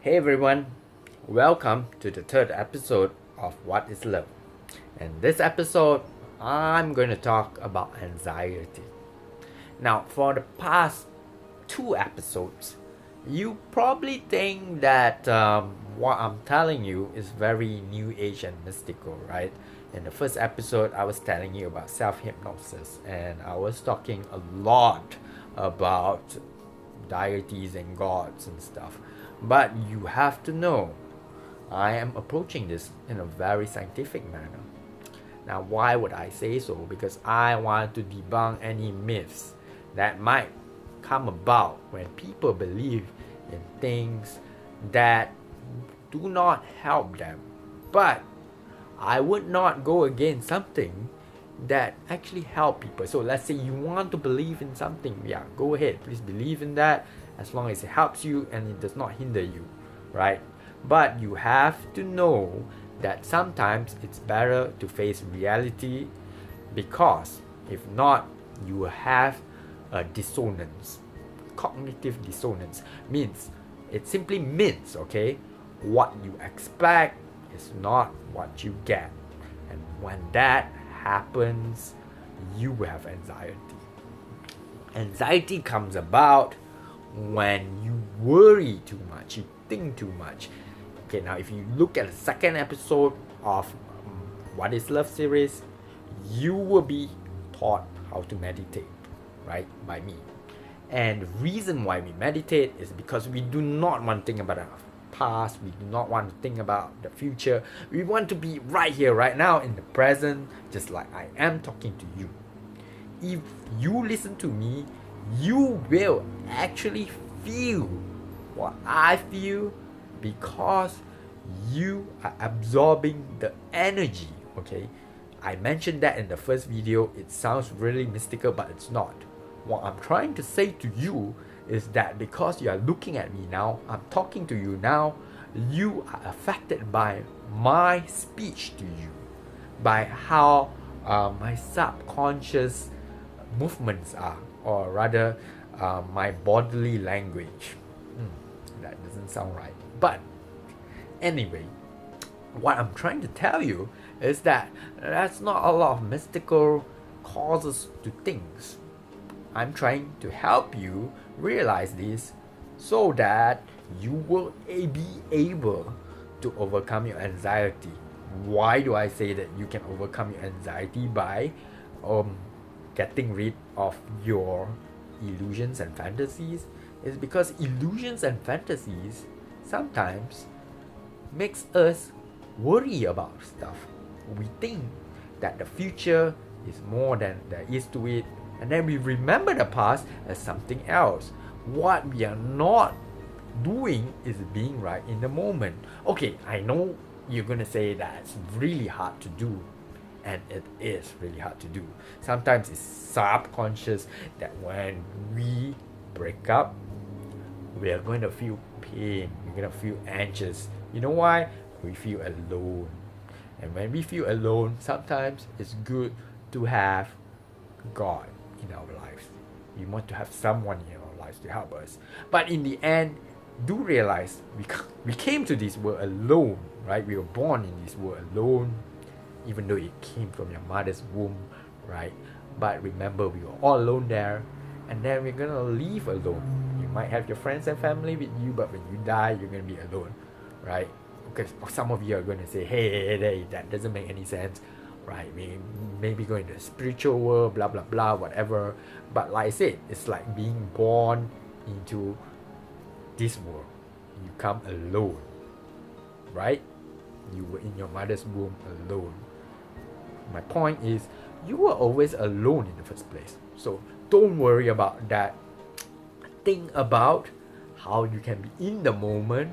Hey everyone, welcome to the third episode of What is Love. And this episode, I'm going to talk about anxiety. Now, for the past two episodes, you probably think that what I'm telling you is very new age and mystical, right? In the first episode, I was telling you about self hypnosis, and I was talking a lot about deities and gods and stuff. But you have to know, I am approaching this in a very scientific manner. Now, why would I say so? Because I want to debunk any myths that might come about when people believe in things that do not help them. But I would not go against something that actually help people. So let's say you want to believe in something, yeah, go ahead, please believe in that as long as it helps you and it does not hinder you, right? But you have to know that sometimes it's better to face reality, because if not, you will have a dissonance. Cognitive dissonance means, it simply means, okay, what you expect is not what you get. And when that happens, you will have anxiety. Anxiety comes about when you worry too much, you think too much. Okay, now if you look at the second episode of What is Love series, you will be taught how to meditate, right, by me. And the reason why we meditate is because we do not want to think about our past, we do not want to think about the future. We want to be right here, right now, in the present, just like I am talking to you. If you listen to me, you will actually feel what I feel, because you are absorbing the energy, okay? I mentioned that in the first video. It sounds really mystical, but it's not. What I'm trying to say to you is that because you are looking at me now, I'm talking to you now, you are affected by my speech to you, by how my subconscious movements are, or rather my bodily language. That doesn't sound right. But anyway, what I'm trying to tell you is that that's not a lot of mystical causes to things. I'm trying to help you realize this so that you will be able to overcome your anxiety. Why do I say that you can overcome your anxiety? By getting rid of your illusions and fantasies. Is because illusions and fantasies sometimes makes us worry about stuff. We think that the future is more than there is to it, and then we remember the past as something else. What we are not doing is being right in the moment. Okay, I know you're gonna say that it's really hard to do, and it is really hard to do. Sometimes it's subconscious that when we break up, we are going to feel pain, we're going to feel anxious. You know why? We feel alone. And when we feel alone, sometimes it's good to have God in our lives. We want to have someone in our lives to help us. But in the end, do realize we came to this world alone, right? We were born in this world alone, even though it came from your mother's womb, right? But remember, we were all alone there, and then we're gonna leave alone. You might have your friends and family with you, but when you die, you're gonna be alone, right? Because some of you are gonna say, hey, that doesn't make any sense, right? Maybe going to the spiritual world, blah blah blah, whatever. But like I said, it's like being born into this world. You come alone, right? You were in your mother's womb alone. My point is, you were always alone in the first place. So don't worry about that. Think about how you can be in the moment,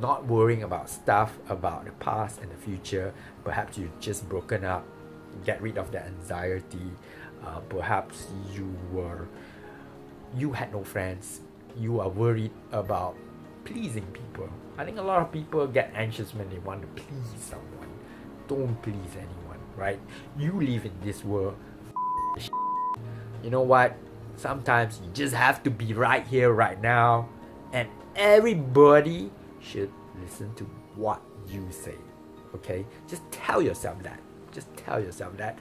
not worrying about stuff about the past and the future. Perhaps you've just broken up. Get rid of that anxiety. Perhaps you had no friends. You are worried about pleasing people. I think a lot of people get anxious when they want to please someone. Don't please anyone, right? You live in this world. You know what? Sometimes you just have to be right here, right now. And everybody should listen to what you say. Okay? Just tell yourself that. Just tell yourself that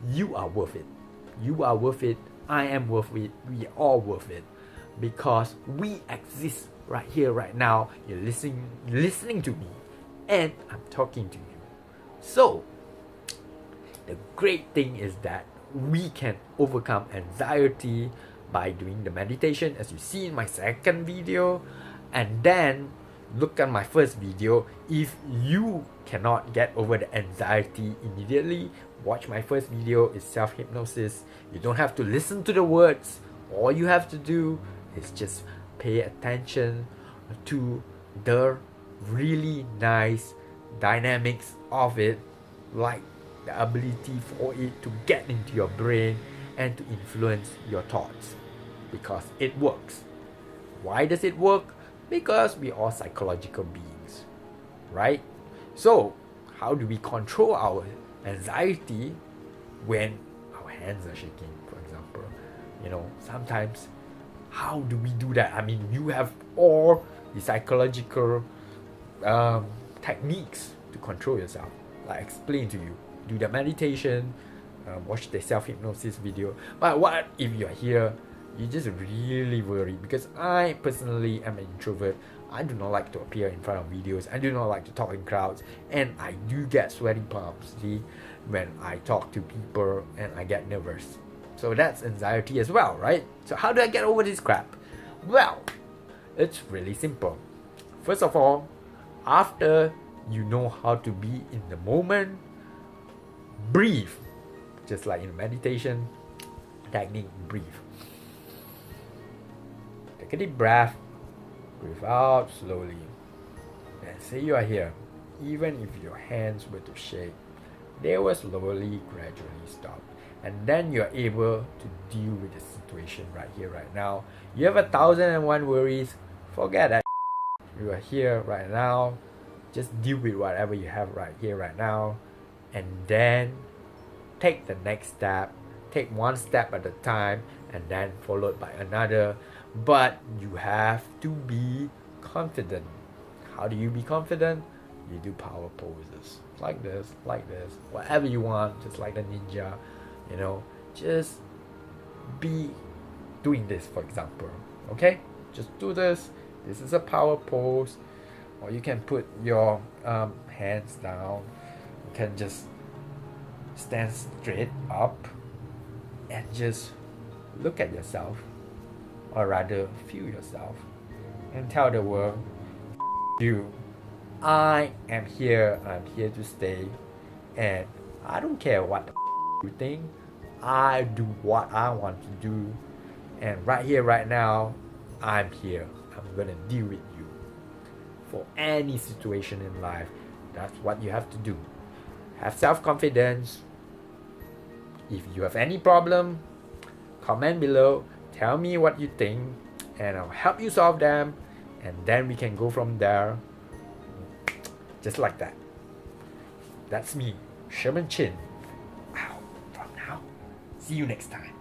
you are worth it. You are worth it. I am worth it. We are all worth it. Because we exist right here, right now. You're listening to me. And I'm talking to you. So, the great thing is that we can overcome anxiety by doing the meditation, as you see in my second video. And then look at my first video. If you cannot get over the anxiety immediately, watch my first video. It's self-hypnosis. You don't have to listen to the words. All you have to do is just pay attention to the really nice dynamics of it, like the ability for it to get into your brain and to influence your thoughts, because it works. Why does it work? Because we are psychological beings, right? So how do we control our anxiety when our hands are shaking, for example? Sometimes how do we do that? I mean, you have all the psychological techniques to control yourself, like I explained to you. Do the meditation, watch the self-hypnosis video. But what if you're here, you just really worry? Because I personally am an introvert. I do not like to appear in front of videos. I do not like to talk in crowds. And I do get sweaty palms, see, when I talk to people and I get nervous. So that's anxiety as well, right? So how do I get over this crap? Well, it's really simple. First of all, after you know how to be in the moment, breathe. Just like in meditation technique, breathe. Take a deep breath, breathe out slowly, and say you are here. Even if your hands were to shake, they will slowly, gradually stop. And then you're able to deal with the situation right here, right now. You have 1,001 worries, forget that. You are here right now. Just deal with whatever you have right here, right now. And then take the next step. Take one step at a time, and then followed by another. But you have to be confident. How do you be confident? You do power poses. Like this, whatever you want, just like the ninja. Just be doing this, for example. Okay? Just do this. This is a power pose. Or you can put your hands down. You can just stand straight up and just look at yourself, or rather feel yourself, and tell the world, you, I am here, I'm here to stay, and I don't care what the you think. I do what I want to do, and right here, right now, I'm here. I'm gonna deal with you. For any situation in life, that's what you have to do. Have self-confidence. If you have any problem, comment below, tell me what you think, and I'll help you solve them, and then we can go from there. Just like that. That's me, Sherman Chin. Out from now. See you next time.